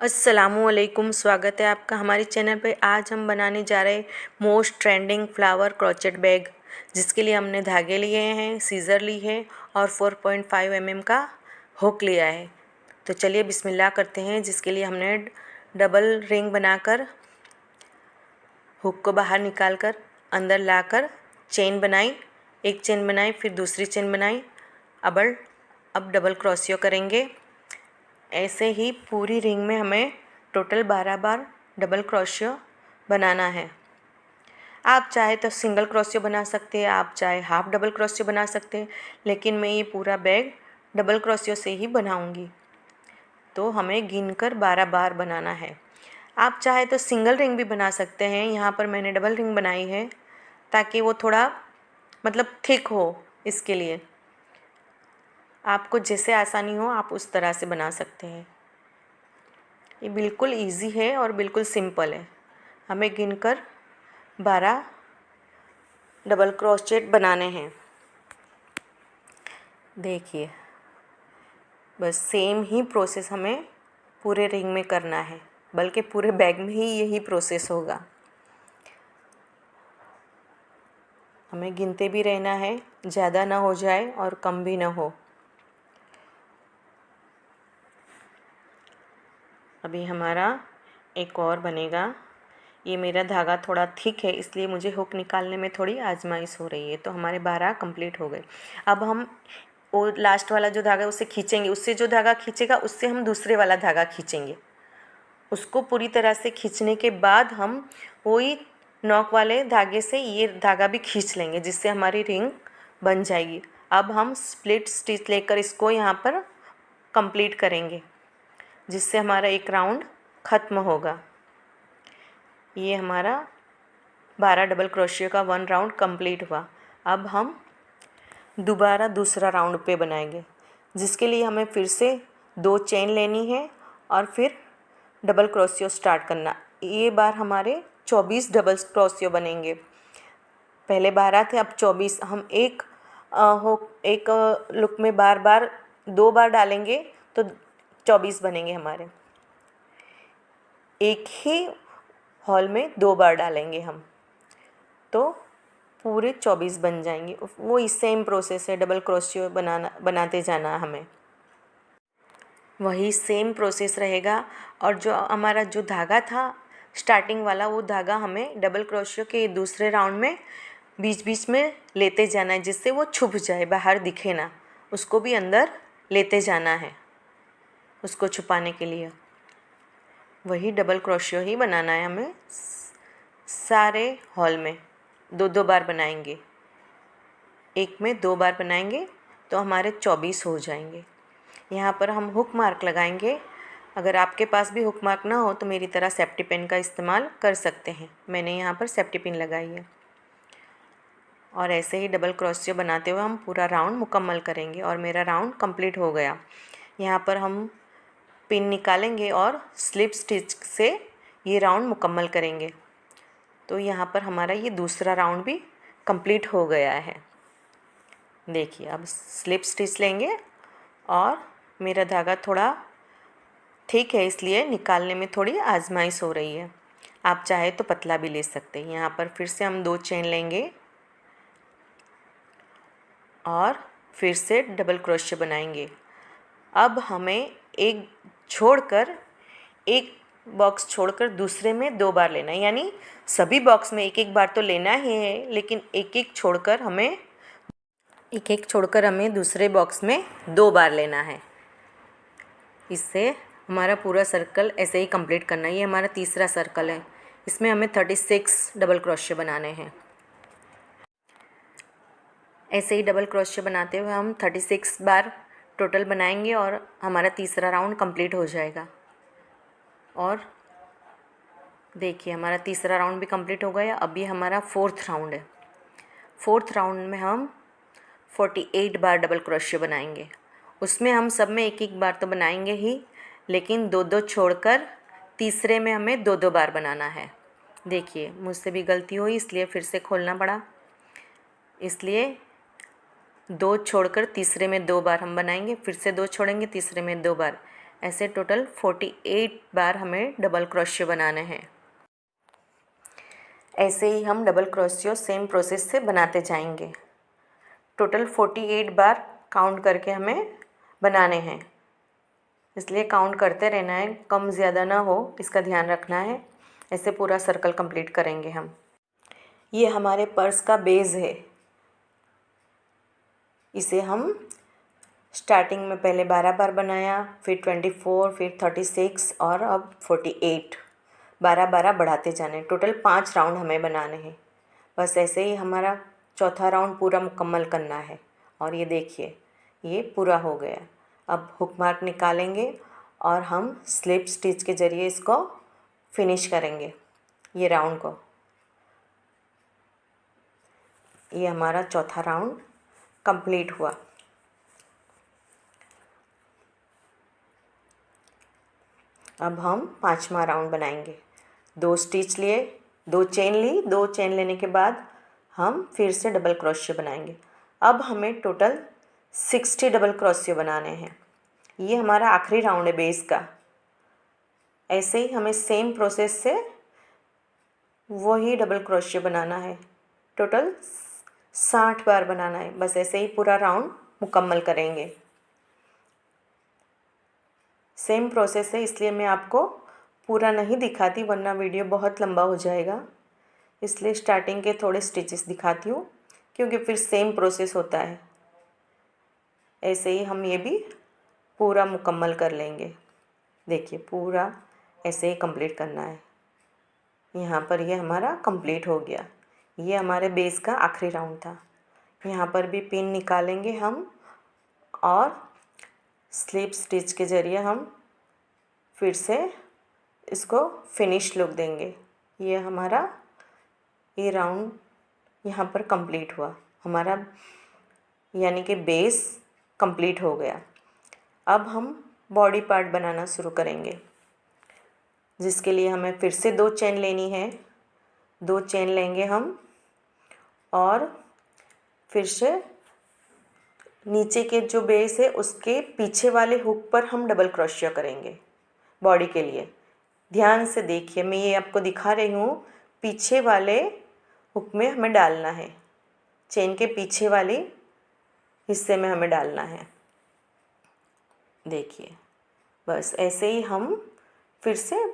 अस्सलामुअलैकुम, स्वागत है आपका हमारे चैनल पे। आज हम बनाने जा रहे हैं most trending flower crochet bag, जिसके लिए हमने धागे लिए हैं, सीज़र ली है और 4.5 mm का हुक लिया है। तो चलिए बिस्मिल्लाह करते हैं। जिसके लिए हमने डबल रिंग बनाकर हुक को बाहर निकाल कर अंदर लाकर चेन बनाई, एक चेन बनाई, फिर दूसरी चेन बनाई। अब डबल क्रोशियो करेंगे। ऐसे ही पूरी रिंग में हमें टोटल 12 बार डबल क्रोशियो बनाना है। आप चाहे तो सिंगल क्रोशियो बना सकते हैं, आप चाहे हाफ डबल क्रोशियो बना सकते हैं, लेकिन मैं ये पूरा बैग डबल क्रोशियो से ही बनाऊंगी। तो हमें गिनकर 12 बार बनाना है। आप चाहे तो सिंगल रिंग भी बना सकते हैं। यहाँ पर मैंने डबल रिंग बनाई है ताकि वो थोड़ा थिक हो। इसके लिए आपको जैसे आसानी हो आप उस तरह से बना सकते हैं। ये बिल्कुल इजी है और बिल्कुल सिंपल है। हमें गिनकर 12 डबल क्रोचेट बनाने हैं। देखिए, बस सेम ही प्रोसेस हमें पूरे रिंग में करना है, बल्कि पूरे बैग में ही यही प्रोसेस होगा। हमें गिनते भी रहना है, ज़्यादा ना हो जाए और कम भी ना हो। अभी हमारा एक और बनेगा। ये मेरा धागा थोड़ा थिक है, इसलिए मुझे हुक निकालने में थोड़ी आजमाइश हो रही है। तो हमारे 12 कंप्लीट हो गए। अब हम वो लास्ट वाला जो धागा है उससे खींचेंगे। उससे जो धागा खींचेगा उससे हम दूसरे वाला धागा खींचेंगे। उसको पूरी तरह से खींचने के बाद हम वही नॉक वाले धागे से ये धागा भी खींच लेंगे, जिससे हमारी रिंग बन जाएगी। अब हम स्प्लिट स्टिच लेकर इसको यहाँ पर कंप्लीट करेंगे, जिससे हमारा एक राउंड ख़त्म होगा। ये हमारा 12 डबल क्रोशियो का 1 राउंड कंप्लीट हुआ। अब हम दोबारा दूसरा राउंड पे बनाएंगे, जिसके लिए हमें फिर से 2 चेन लेनी है और फिर डबल क्रोशियो स्टार्ट करना। ये बार हमारे 24 डबल क्रोशियो बनेंगे। पहले 12 थे, अब 24। हम एक लुक में बार बार 2 बार डालेंगे तो 24 बनेंगे हमारे। एक ही हॉल में 2 बार डालेंगे हम, तो पूरे 24 बन जाएंगे। वो इस सेम प्रोसेस है, डबल क्रोशियो बनाते जाना हमें। वही सेम प्रोसेस रहेगा। और जो हमारा जो धागा था स्टार्टिंग वाला, वो धागा हमें डबल क्रोशियो के दूसरे राउंड में बीच बीच में लेते जाना है, जिससे वो छुप जाए, बाहर दिखे ना। उसको भी अंदर लेते जाना है, उसको छुपाने के लिए। वही डबल क्रोशियो ही बनाना है हमें। सारे हॉल में 2-2 बार बनाएंगे। एक में 2 बार बनाएंगे तो हमारे 24 हो जाएंगे। यहाँ पर हम हुक मार्क लगाएंगे। अगर आपके पास भी हुक मार्क ना हो तो मेरी तरह सेफ्टी पिन का इस्तेमाल कर सकते हैं। मैंने यहाँ पर सेफ्टी पिन लगाई है। और ऐसे ही डबल क्रोशियो बनाते हुए हम पूरा राउंड मुकम्मल करेंगे। और मेरा राउंड कंप्लीट हो गया। यहाँ पर हम पिन निकालेंगे और स्लिप स्टिच से ये राउंड मुकम्मल करेंगे। तो यहाँ पर हमारा ये दूसरा राउंड भी कंप्लीट हो गया है। देखिए, अब स्लिप स्टिच लेंगे और मेरा धागा थोड़ा ठीक है, इसलिए निकालने में थोड़ी आजमाइश हो रही है। आप चाहे तो पतला भी ले सकते हैं। यहाँ पर फिर से हम 2 चेन लेंगे और फिर से डबल क्रोशियो बनाएंगे। अब हमें एक बॉक्स छोड़कर दूसरे में 2 बार लेना है। यानी सभी बॉक्स में एक एक बार तो लेना ही है, लेकिन एक एक छोड़कर हमें दूसरे बॉक्स में 2 बार लेना है। इससे हमारा पूरा सर्कल ऐसे ही कंप्लीट करना है। ये हमारा तीसरा सर्कल है। इसमें हमें 36 डबल क्रोशियो बनाने हैं। ऐसे ही डबल क्रोशियो बनाते हुए हम 36 बार टोटल बनाएंगे और हमारा तीसरा राउंड कंप्लीट हो जाएगा। और देखिए, हमारा तीसरा राउंड भी कंप्लीट हो गया। अब ये हमारा 4th राउंड है। 4th राउंड में हम 48 बार डबल क्रोशियो बनाएंगे। उसमें हम सब में एक एक बार तो बनाएंगे ही, लेकिन 2-2 छोड़कर तीसरे में हमें 2-2 बार बनाना है। देखिए, मुझसे भी गलती हुई, इसलिए फिर से खोलना पड़ा। इसलिए 2 छोड़कर तीसरे में 2 बार हम बनाएंगे, फिर से 2 छोड़ेंगे, तीसरे में 2 बार। ऐसे टोटल 48 बार हमें डबल क्रोशियो बनाने हैं। ऐसे ही हम डबल क्रोशियो सेम प्रोसेस से बनाते जाएंगे। टोटल 48 बार काउंट करके हमें बनाने हैं, इसलिए काउंट करते रहना है, कम ज़्यादा ना हो, इसका ध्यान रखना है। ऐसे पूरा सर्कल कंप्लीट करेंगे हम। ये हमारे पर्स का बेस है। इसे हम स्टार्टिंग में पहले 12 बार बनाया, फिर 24, फिर 36 और अब 48। 12 बढ़ाते जाने। टोटल 5 राउंड हमें बनाने हैं। बस ऐसे ही हमारा चौथा राउंड पूरा मुकम्मल करना है। और ये देखिए, ये पूरा हो गया। अब हुक मार्क निकालेंगे और हम स्लिप स्टिच के ज़रिए इसको फिनिश करेंगे, ये राउंड को। ये हमारा चौथा राउंड कंप्लीट हुआ। अब हम 5वां राउंड बनाएंगे। 2 स्टिच लिए, 2 चेन ली, 2 चेन लेने के बाद हम फिर से डबल क्रोशियो बनाएंगे। अब हमें टोटल 60 डबल क्रोशियो बनाने हैं। ये हमारा आखिरी राउंड है बेस का। ऐसे ही हमें सेम प्रोसेस से वही डबल क्रोशियो बनाना है। टोटल 60 बार बनाना है। बस ऐसे ही पूरा राउंड मुकम्मल करेंगे। सेम प्रोसेस है, इसलिए मैं आपको पूरा नहीं दिखाती, वरना वीडियो बहुत लंबा हो जाएगा। इसलिए स्टार्टिंग के थोड़े स्टिचेस दिखाती हूँ, क्योंकि फिर सेम प्रोसेस होता है। ऐसे ही हम ये भी पूरा मुकम्मल कर लेंगे। देखिए, पूरा ऐसे ही कंप्लीट करना है। यहाँ पर ये हमारा कंप्लीट हो गया। ये हमारे बेस का आखिरी राउंड था। यहाँ पर भी पिन निकालेंगे हम और स्लिप स्टिच के ज़रिए हम फिर से इसको फिनिश लुक देंगे। ये हमारा ये राउंड यहाँ पर कंप्लीट हुआ हमारा, यानी कि बेस कंप्लीट हो गया। अब हम बॉडी पार्ट बनाना शुरू करेंगे, जिसके लिए हमें फिर से 2 चेन लेनी है। 2 चेन लेंगे हम और फिर से नीचे के जो बेस है उसके पीछे वाले हुक पर हम डबल क्रोशिया करेंगे बॉडी के लिए। ध्यान से देखिए, मैं ये आपको दिखा रही हूँ। पीछे वाले हुक में हमें डालना है, चेन के पीछे वाले हिस्से में हमें डालना है। देखिए, बस ऐसे ही हम फिर से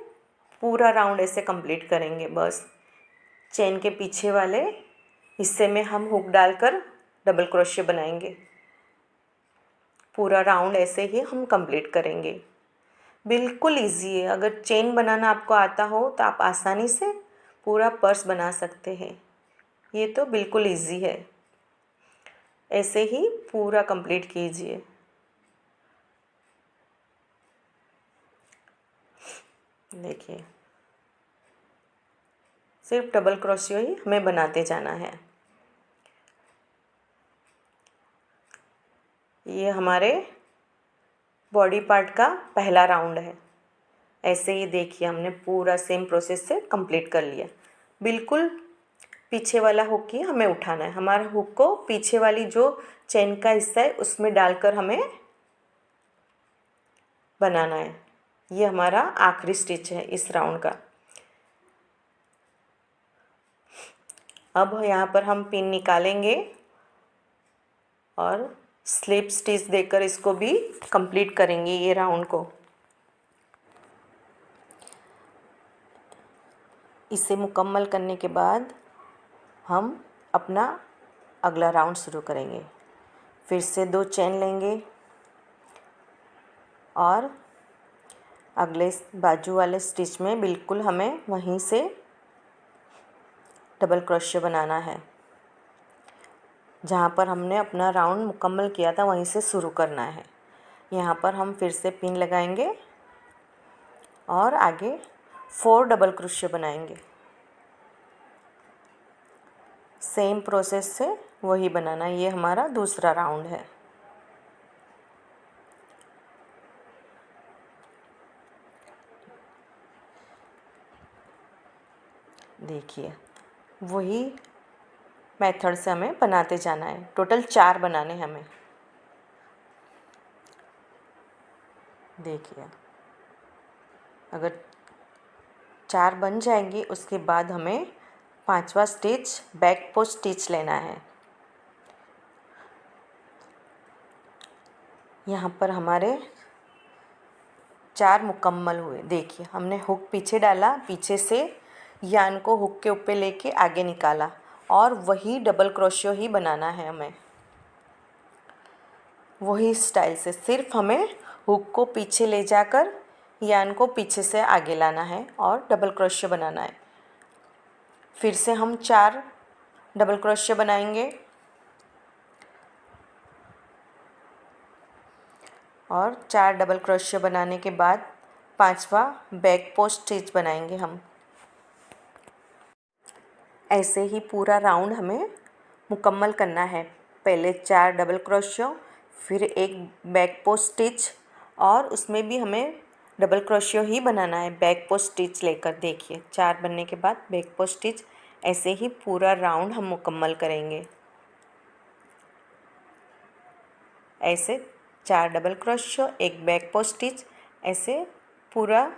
पूरा राउंड ऐसे कंप्लीट करेंगे। बस चेन के पीछे वाले हिस्से में हम हुक डालकर डबल क्रोशिया बनाएंगे। पूरा राउंड ऐसे ही हम कंप्लीट करेंगे। बिल्कुल इजी है। अगर चेन बनाना आपको आता हो तो आप आसानी से पूरा पर्स बना सकते हैं। ये तो बिल्कुल इजी है। ऐसे ही पूरा कंप्लीट कीजिए। देखिए, सिर्फ डबल क्रोशियो ही हमें बनाते जाना है। ये हमारे बॉडी पार्ट का पहला राउंड है। ऐसे ही देखिए, हमने पूरा सेम प्रोसेस से कंप्लीट कर लिया। बिल्कुल पीछे वाला हुक ही हमें उठाना है। हमारे हुक को पीछे वाली जो चेन का हिस्सा है उसमें डालकर हमें बनाना है। ये हमारा आखिरी स्टिच है इस राउंड का। अब यहाँ पर हम पिन निकालेंगे और स्लिप स्टिच देकर इसको भी कंप्लीट करेंगे, ये राउंड को। इसे मुकम्मल करने के बाद हम अपना अगला राउंड शुरू करेंगे। फिर से 2 चेन लेंगे और अगले बाजू वाले स्टिच में बिल्कुल हमें वहीं से डबल क्रोशिया बनाना है। जहाँ पर हमने अपना राउंड मुकम्मल किया था वहीं से शुरू करना है। यहाँ पर हम फिर से पिन लगाएंगे और आगे 4 डबल क्रोशिया बनाएंगे। सेम प्रोसेस से वही बनाना। ये हमारा दूसरा राउंड है। देखिए, वही मेथड से हमें बनाते जाना है। टोटल 4 बनाने हैं हमें। देखिए, अगर 4 बन जाएंगी उसके बाद हमें 5वां स्टिच बैक पोस्ट स्टिच लेना है। यहाँ पर हमारे 4 मुकम्मल हुए। देखिए, हमने हुक पीछे डाला, पीछे से यान को हुक के ऊपर लेके आगे निकाला और वही डबल क्रोशियो ही बनाना है हमें, वही स्टाइल से। सिर्फ हमें हुक को पीछे ले जाकर यान को पीछे से आगे लाना है और डबल क्रोशियो बनाना है। फिर से हम 4 डबल क्रोशियो बनाएंगे और 4 डबल क्रोशियो बनाने के बाद 5वां बैक पोस्ट स्टिच बनाएंगे हम। ऐसे ही पूरा राउंड हमें मुकम्मल करना है। पहले 4 डबल क्रोशियो, फिर एक बैक पोस्ट स्टिच और उसमें भी हमें डबल क्रोशियो ही बनाना है बैक पोस्ट स्टिच लेकर। देखिए, 4 बनने के बाद बैक पोस्ट स्टिच। ऐसे ही पूरा राउंड हम मुकम्मल करेंगे। ऐसे 4 डबल क्रोशियो, एक बैक पोस्ट स्टिच, ऐसे पूरा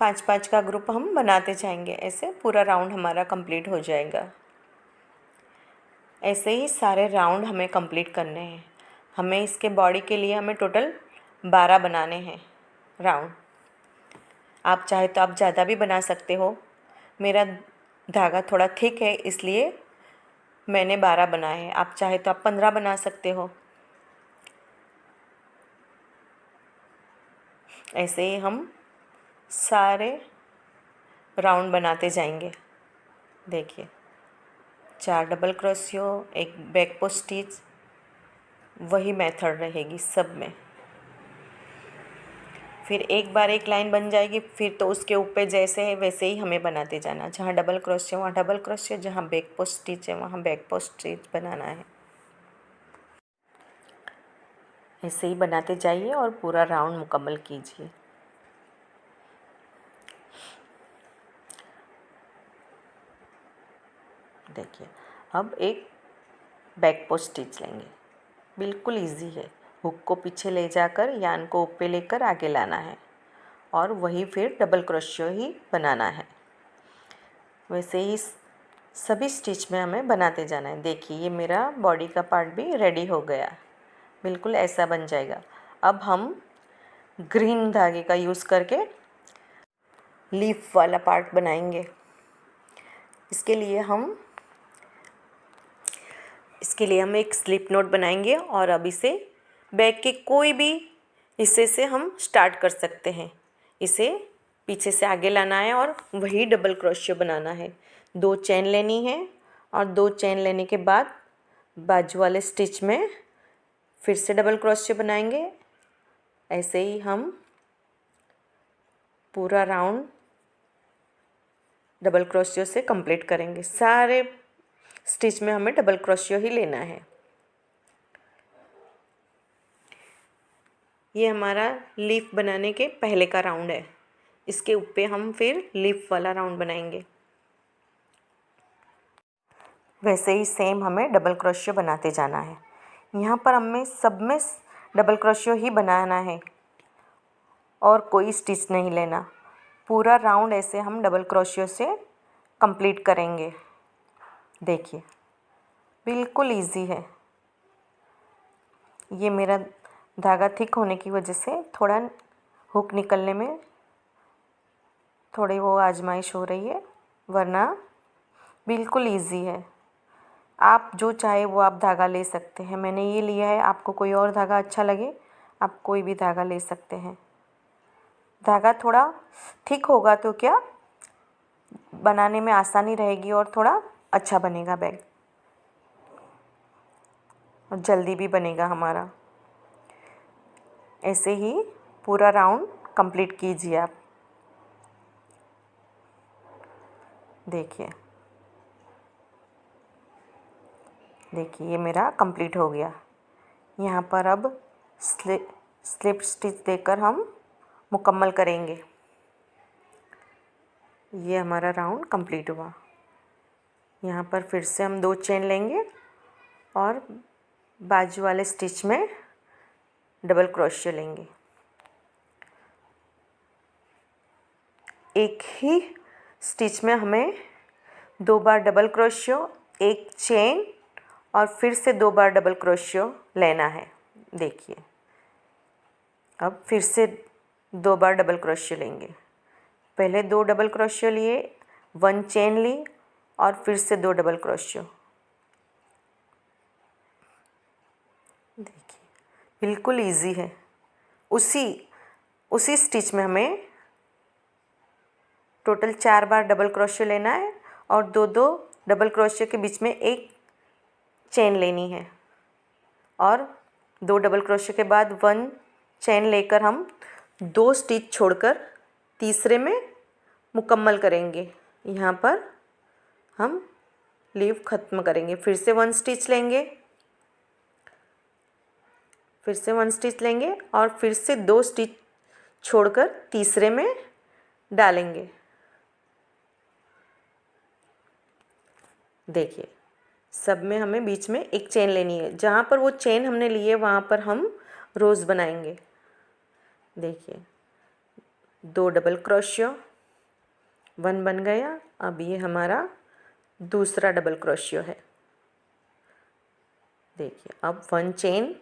5-5 का ग्रुप हम बनाते जाएंगे। ऐसे पूरा राउंड हमारा कंप्लीट हो जाएगा। ऐसे ही सारे राउंड हमें कंप्लीट करने हैं। हमें इसके बॉडी के लिए हमें टोटल 12 बनाने हैं राउंड। आप चाहे तो आप ज़्यादा भी बना सकते हो। मेरा धागा थोड़ा थिक है इसलिए मैंने 12 बनाए हैं। आप चाहे तो आप 15 बना सकते हो। ऐसे ही हम सारे राउंड बनाते जाएंगे। देखिए, 4 डबल क्रोशियो, एक बैक पोस्ट स्टिच, वही मेथड रहेगी सब में। फिर एक बार एक लाइन बन जाएगी, फिर तो उसके ऊपर जैसे है वैसे ही हमें बनाते जाना। जहाँ डबल क्रोशियो वहाँ डबल क्रोशियो, जहाँ बैक पोस्ट स्टिच है वहाँ बैक पोस्ट स्टिच बनाना है। ऐसे ही बनाते जाइए और पूरा राउंड मुकम्मल कीजिए। देखिए, अब एक बैक पोस्ट स्टिच लेंगे। बिल्कुल इजी है। हुक को पीछे ले जाकर यान को ऊपर लेकर आगे लाना है और वही फिर डबल क्रोशियो ही बनाना है। वैसे ही सभी स्टिच में हमें बनाते जाना है। देखिए, ये मेरा बॉडी का पार्ट भी रेडी हो गया। बिल्कुल ऐसा बन जाएगा। अब हम ग्रीन धागे का यूज़ करके लीफ वाला पार्ट बनाएंगे। इसके लिए हम एक स्लिप नोट बनाएंगे और अब इसे बैक के कोई भी हिस्से से हम स्टार्ट कर सकते हैं। इसे पीछे से आगे लाना है और वही डबल क्रोशियो बनाना है। 2 चेन लेनी है और 2 चेन लेने के बाद बाजू वाले स्टिच में फिर से डबल क्रोशियो बनाएंगे। ऐसे ही हम पूरा राउंड डबल क्रोशियो से कंप्लीट करेंगे। सारे स्टिच में हमें डबल क्रोशियो ही लेना है। ये हमारा लीफ बनाने के पहले का राउंड है। इसके ऊपर हम फिर लीफ वाला राउंड बनाएंगे। वैसे ही सेम हमें डबल क्रोशियो बनाते जाना है। यहाँ पर हमें सब में डबल क्रोशियो ही बनाना है और कोई स्टिच नहीं लेना। पूरा राउंड ऐसे हम डबल क्रोशियो से कंप्लीट करेंगे। देखिए, बिल्कुल इजी है। ये मेरा धागा थिक होने की वजह से थोड़ा हुक निकलने में थोड़ी वो आजमाइश हो रही है, वरना बिल्कुल इजी है। आप जो चाहे वो आप धागा ले सकते हैं। मैंने ये लिया है, आपको कोई और धागा अच्छा लगे आप कोई भी धागा ले सकते हैं। धागा थोड़ा थिक होगा तो क्या बनाने में आसानी रहेगी और थोड़ा अच्छा बनेगा बैग और जल्दी भी बनेगा हमारा। ऐसे ही पूरा राउंड कंप्लीट कीजिए आप। देखिए, ये मेरा कंप्लीट हो गया। यहाँ पर अब स्लिप स्टिच देकर हम मुकम्मल करेंगे। ये हमारा राउंड कंप्लीट हुआ। यहाँ पर फिर से हम 2 चेन लेंगे और बाजू वाले स्टिच में डबल क्रोशियो लेंगे। एक ही स्टिच में हमें 2 बार डबल क्रोशियो, एक चेन और फिर से 2 बार डबल क्रोशियो लेना है। देखिए अब फिर से 2 बार डबल क्रोशियो लेंगे। पहले 2 डबल क्रोशियो लिए, 1 चेन ली और फिर से 2 डबल क्रोशियो। देखिए बिल्कुल इजी है। उसी स्टिच में हमें टोटल 4 बार डबल क्रोशियो लेना है और 2-2 डबल क्रोशियो के बीच में एक चेन लेनी है और 2 डबल क्रोशियो के बाद 1 चेन लेकर हम 2 स्टिच छोड़कर तीसरे में मुकम्मल करेंगे। यहाँ पर हम लीव ख़त्म करेंगे। फिर से 1 स्टिच लेंगे, फिर से 1 स्टिच लेंगे और फिर से 2 स्टिच छोड़कर तीसरे में डालेंगे। देखिए सब में हमें बीच में एक चेन लेनी है। जहाँ पर वो चेन हमने ली है वहाँ पर हम रोज़ बनाएंगे। देखिए 2 डबल क्रोशियो, 1 बन गया। अब ये हमारा दूसरा डबल क्रोशियो है। देखिए अब 1 chain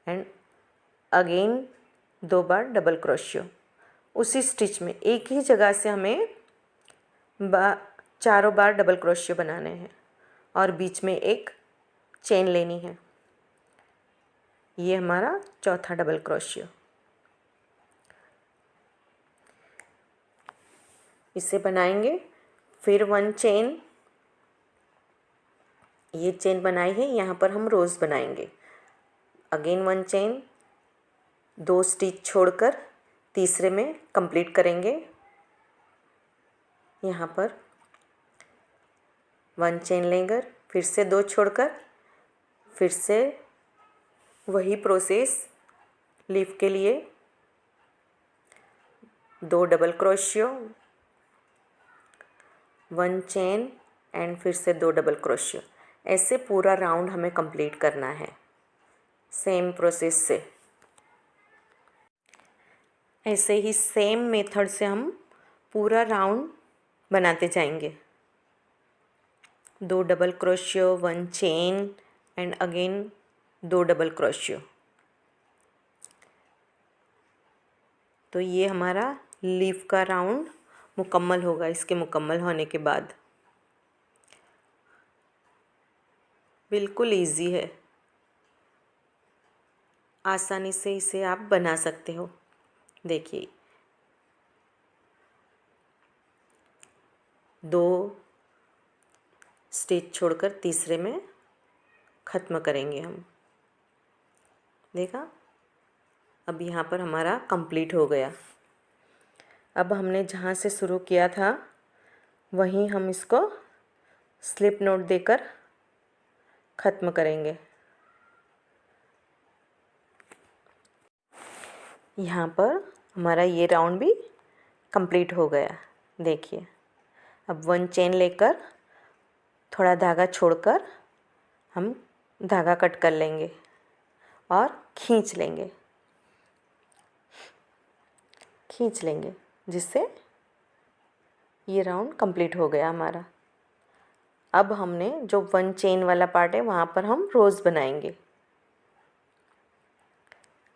and again 2 bar double crochet. उसी स्टिच में एक ही जगह से हमें चारों बार डबल क्रोशियो बनाने हैं और बीच में एक चेन लेनी है। ये हमारा चौथा डबल क्रोशियो। इसे बनाएंगे। फिर 1 चेन, ये चेन बनाई है, यहाँ पर हम रोज़ बनाएंगे। अगेन 1 चेन, 2 स्टिच छोड़कर तीसरे में कंप्लीट करेंगे। यहाँ पर 1 चेन लेंगे, फिर से 2 छोड़कर फिर से वही प्रोसेस लीफ के लिए 2 डबल क्रोशियो, 1 चेन एंड फिर से 2 डबल क्रोशियो। ऐसे पूरा राउंड हमें कंप्लीट करना है सेम प्रोसेस से। ऐसे ही सेम मेथड से हम पूरा राउंड बनाते जाएंगे। 2 double crochet, 1 chain and again 2 double crochet. तो ये हमारा लीफ का राउंड मुकम्मल होगा। इसके मुकम्मल होने के बाद बिल्कुल इजी है, आसानी से इसे आप बना सकते हो। देखिए 2 स्टिच छोड़कर तीसरे में ख़त्म करेंगे हम। देखा, अब यहाँ पर हमारा कंप्लीट हो गया। अब हमने जहाँ से शुरू किया था वहीं हम इसको स्लिप नोट देकर ख़त्म करेंगे। यहाँ पर हमारा ये राउंड भी कंप्लीट हो गया। देखिए अब 1 चेन लेकर थोड़ा धागा छोड़कर हम धागा कट कर लेंगे और खींच लेंगे जिससे ये राउंड कंप्लीट हो गया हमारा। अब हमने जो 1 चेन वाला पार्ट है वहाँ पर हम रोज़ बनाएंगे।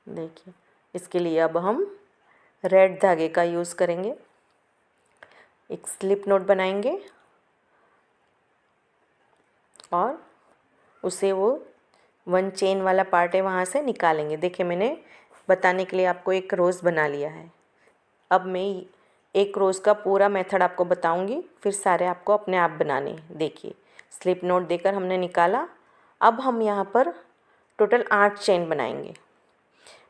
देखिए इसके लिए अब हम रेड धागे का यूज़ करेंगे। एक स्लिप नोट बनाएंगे और उसे वो 1 चेन वाला पार्ट है वहाँ से निकालेंगे। देखिए मैंने बताने के लिए आपको एक रोज़ बना लिया है। अब मैं एक रोज़ का पूरा मेथड आपको बताऊंगी, फिर सारे आपको अपने आप बनाने। देखिए स्लिप नोट देकर हमने निकाला। अब हम यहाँ पर टोटल 8 चेन बनाएंगे।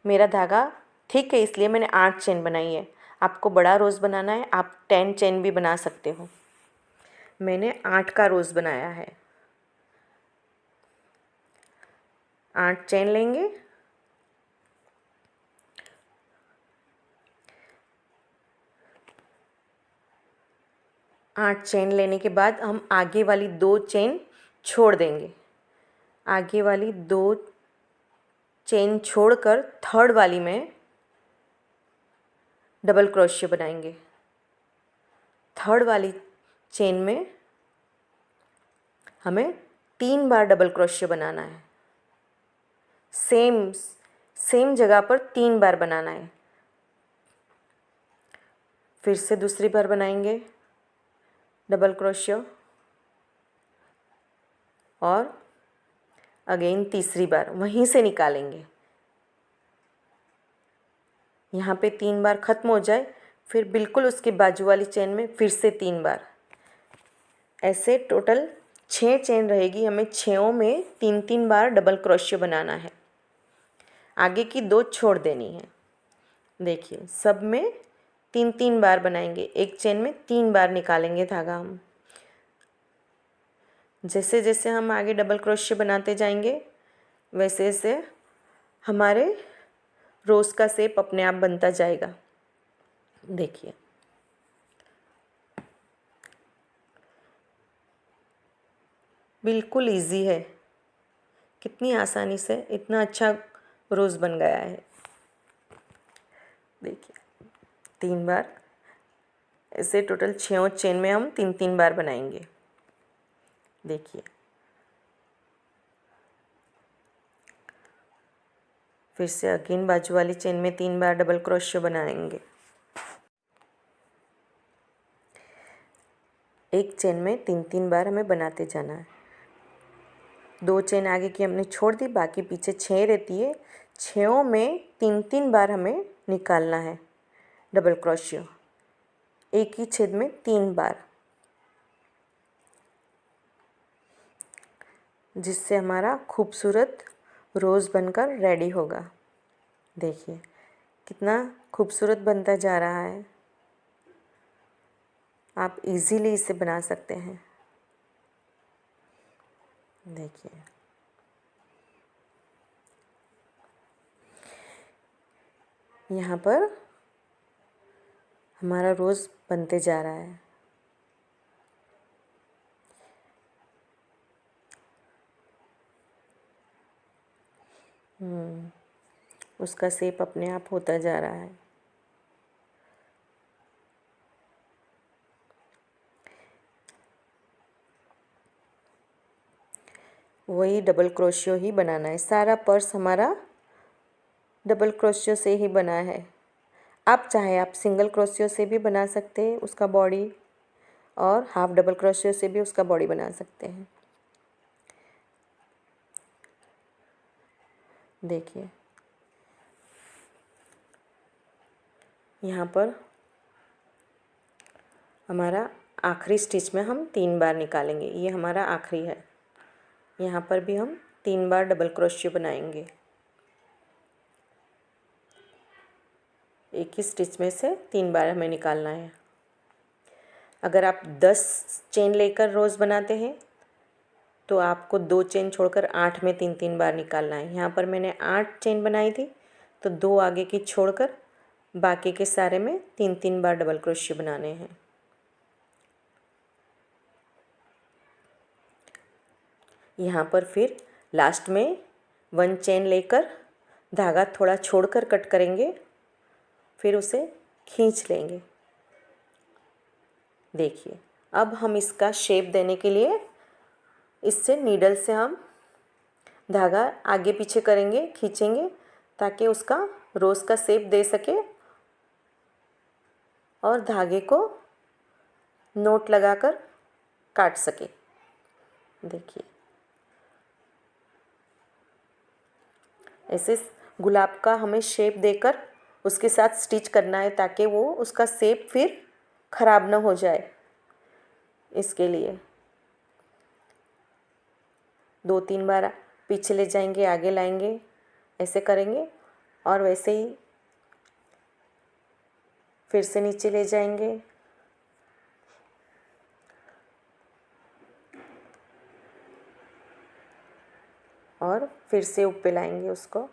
मेरा धागा ठीक है इसलिए मैंने 8 चेन बनाई है। आपको बड़ा रोज़ बनाना है, आप 10 चेन भी बना सकते हो। मैंने 8 का रोज़ बनाया है। 8 चेन लेंगे, आठ चेन लेने के बाद हम आगे वाली 2 चेन छोड़ देंगे। आगे वाली 2 चेन छोड़कर थर्ड वाली में डबल क्रोशियो बनाएंगे। थर्ड वाली चेन में हमें 3 बार डबल क्रोशिया बनाना है। सेम जगह पर 3 बार बनाना है। फिर से दूसरी बार बनाएंगे डबल क्रोशिया और अगेन तीसरी बार वहीं से निकालेंगे। यहाँ पे 3 बार ख़त्म हो जाए, फिर बिल्कुल उसके बाजू वाली चेन में फिर से 3 बार। ऐसे टोटल 6 चेन रहेगी। हमें 6 में 3-3 बार डबल क्रोशिया बनाना है। आगे की 2 छोड़ देनी है। देखिए सब में 3-3 बार बनाएंगे। एक चेन में 3 बार निकालेंगे धागा हम। जैसे जैसे हम आगे डबल क्रोशिया बनाते जाएंगे वैसे वैसे हमारे रोज़ का शेप अपने आप बनता जाएगा। देखिए बिल्कुल इजी है। कितनी आसानी से इतना अच्छा रोज़ बन गया है। देखिए 3 बार ऐसे टोटल 6 चेन में हम 3-3 बार बनाएंगे। देखिए फिर से अगेन बाजू वाली चेन में 3 बार डबल क्रोशिया बनाएंगे। एक चेन में 3-3 बार हमें बनाते जाना है। 2 चेन आगे की हमने छोड़ दी, बाकी पीछे 6 रहती है। 6 में 3-3 बार हमें निकालना है डबल क्रोशिया। एक ही छेद में 3 बार, जिससे हमारा खूबसूरत रोज़ बनकर रेडी होगा। देखिए कितना खूबसूरत बनता जा रहा है। आप इजीली इसे बना सकते हैं। देखिए यहाँ पर हमारा रोज़ बनते जा रहा है। उसका शेप अपने आप होता जा रहा है। वही डबल क्रोशियो ही बनाना है। सारा पर्स हमारा डबल क्रोशियो से ही बना है। आप सिंगल क्रोशियो से भी बना सकते हैं उसका बॉडी, और हाफ डबल क्रोशियो से भी उसका बॉडी बना सकते हैं। देखिए यहाँ पर हमारा आखिरी स्टिच में हम 3 बार निकालेंगे। ये हमारा आखिरी है। यहाँ पर भी हम 3 बार डबल क्रोशियो बनाएंगे। एक ही स्टिच में से 3 बार हमें निकालना है। अगर आप 10 चेन लेकर रोज़ बनाते हैं तो आपको 2 चेन छोड़कर 8 में 3-3 बार निकालना है। यहाँ पर मैंने 8 चेन बनाई थी तो 2 आगे की छोड़कर बाकी के सारे में 3-3 बार डबल क्रोशियो बनाने हैं। यहाँ पर फिर लास्ट में 1 चेन लेकर धागा थोड़ा छोड़कर कट करेंगे, फिर उसे खींच लेंगे। देखिए अब हम इसका शेप देने के लिए इससे नीडल से हम धागा आगे पीछे करेंगे, खींचेंगे, ताकि उसका रोज़ का शेप दे सके और धागे को नोट लगाकर काट सके। देखिए ऐसे गुलाब का हमें शेप देकर उसके साथ स्टिच करना है, ताकि वो उसका शेप फिर ख़राब ना हो जाए। इसके लिए 2-3 बार पीछे ले जाएंगे, आगे लाएंगे, ऐसे करेंगे और वैसे ही फिर से नीचे ले जाएंगे और फिर से ऊपर लाएंगे उसको।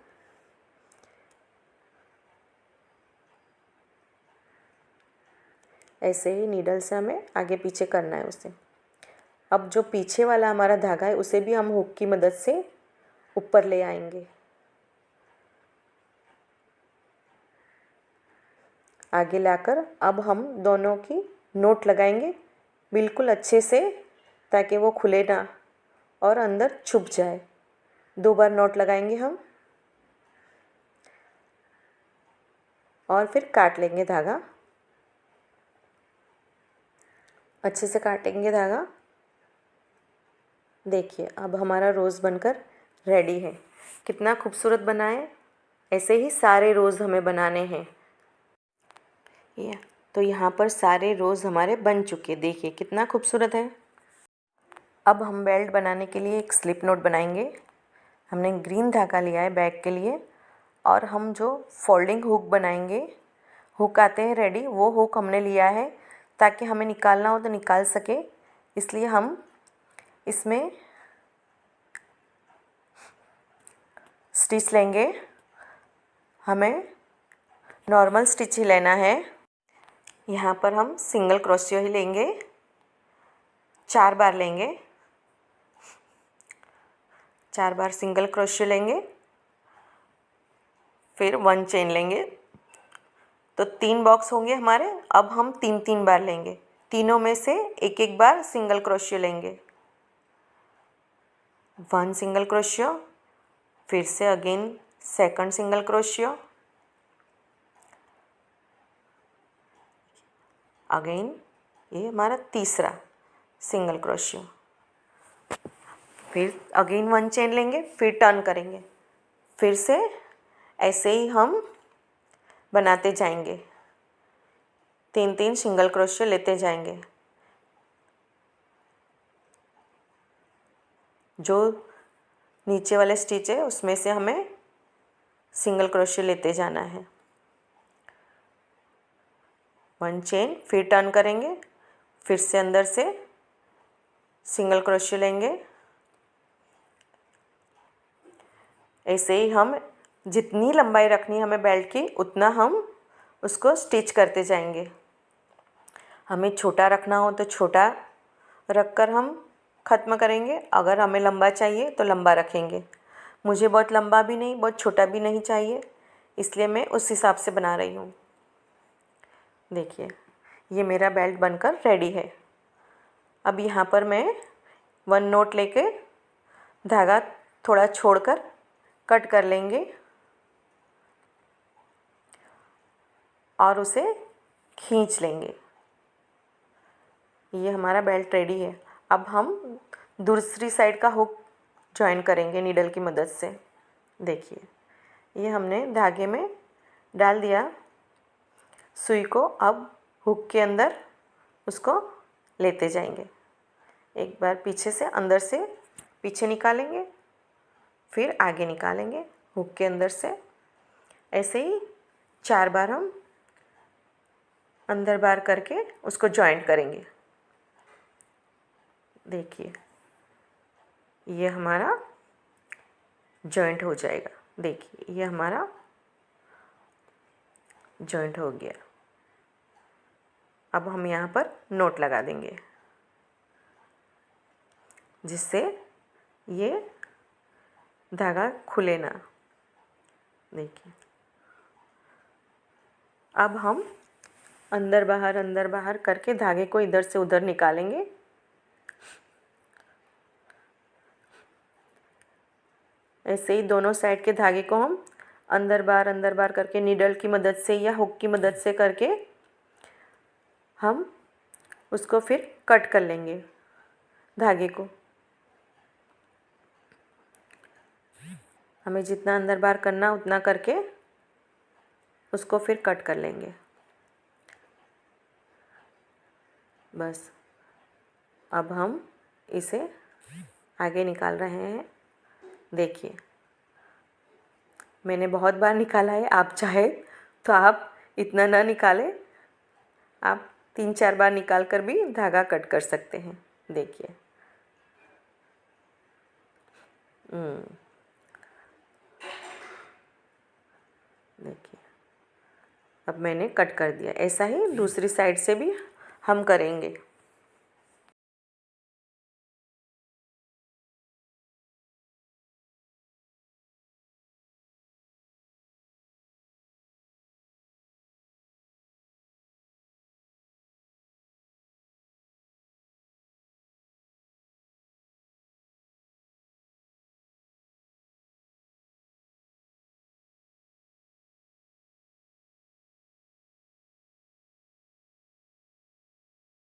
ऐसे ही नीडल से हमें आगे पीछे करना है उसे। अब जो पीछे वाला हमारा धागा है उसे भी हम हुक की मदद से ऊपर ले आएंगे। आगे लाकर अब हम दोनों की नोट लगाएंगे बिल्कुल अच्छे से, ताकि वो खुले ना और अंदर छुप जाए। 2 बार नोट लगाएंगे हम और फिर काट लेंगे धागा। अच्छे से काटेंगे धागा। देखिए अब हमारा रोज़ बनकर रेडी है। कितना खूबसूरत बना है। ऐसे ही सारे रोज़ हमें बनाने हैं। तो यहाँ पर सारे रोज़ हमारे बन चुके। देखिए कितना खूबसूरत है। अब हम बेल्ट बनाने के लिए एक स्लिप नोट बनाएंगे। हमने ग्रीन धागा लिया है बैक के लिए, और हम जो फोल्डिंग हुक बनाएंगे, हुक आते हैं रेडी, वो हुक हमने लिया है ताकि हमें निकालना हो तो निकाल सके। इसलिए हम इसमें स्टिच लेंगे। हमें नॉर्मल स्टिच ही लेना है। यहाँ पर हम सिंगल क्रोशियो ही लेंगे, 4 बार लेंगे। 4 बार सिंगल क्रोशियो लेंगे, फिर 1 चेन लेंगे। तो 3 बॉक्स होंगे हमारे। अब हम 3-3 बार लेंगे। तीनों में से एक एक बार सिंगल क्रोशियो लेंगे। 1 सिंगल क्रोशियो, फिर से again second single crochet, again ये हमारा तीसरा सिंगल क्रोशियो, फिर अगेन 1 चेन लेंगे, फिर टर्न करेंगे। फिर से ऐसे ही हम बनाते जाएंगे। 3-3 सिंगल क्रोशियो लेते जाएंगे। जो नीचे वाले स्टिच है उसमें से हमें सिंगल क्रोशियो लेते जाना है। 1 चेन, फिर टर्न करेंगे, फिर से अंदर से सिंगल क्रोशियो लेंगे। ऐसे ही हम जितनी लंबाई रखनी है हमें बेल्ट की, उतना हम उसको स्टिच करते जाएंगे। हमें छोटा रखना हो तो छोटा रख कर हम ख़त्म करेंगे। अगर हमें लंबा चाहिए तो लंबा रखेंगे। मुझे बहुत लंबा भी नहीं, बहुत छोटा भी नहीं चाहिए, इसलिए मैं उस हिसाब से बना रही हूँ। देखिए ये मेरा बेल्ट बनकर रेडी है। अब यहाँ पर मैं 1 नोट लेके धागा थोड़ा छोड़कर कट कर लेंगे और उसे खींच लेंगे। ये हमारा बेल्ट रेडी है। अब हम दूसरी साइड का हुक जॉइन करेंगे नीडल की मदद से। देखिए ये हमने धागे में डाल दिया सुई को। अब हुक के अंदर उसको लेते जाएंगे। एक बार पीछे से, अंदर से पीछे निकालेंगे, फिर आगे निकालेंगे हुक के अंदर से। ऐसे ही 4 बार हम अंदर बार करके उसको जॉइंट करेंगे। देखिए ये हमारा जॉइंट हो जाएगा। देखिए ये हमारा जॉइंट हो गया। अब हम यहाँ पर नोट लगा देंगे जिससे ये धागा खुले ना। देखिए अब हम अंदर बाहर करके धागे को इधर से उधर निकालेंगे। ऐसे ही दोनों साइड के धागे को हम अंदर बाहर करके नीडल की मदद से या हुक की मदद से करके हम उसको फिर कट कर लेंगे धागे को। हमें जितना अंदर बाहर करना उतना करके उसको फिर कट कर लेंगे। बस अब हम इसे आगे निकाल रहे हैं। देखिए मैंने बहुत बार निकाला है। आप चाहे तो आप इतना ना निकालें, आप 3-4 बार निकाल कर भी धागा कट कर सकते हैं। देखिए देखिए अब मैंने कट कर दिया। ऐसा ही दूसरी साइड से भी हम करेंगे।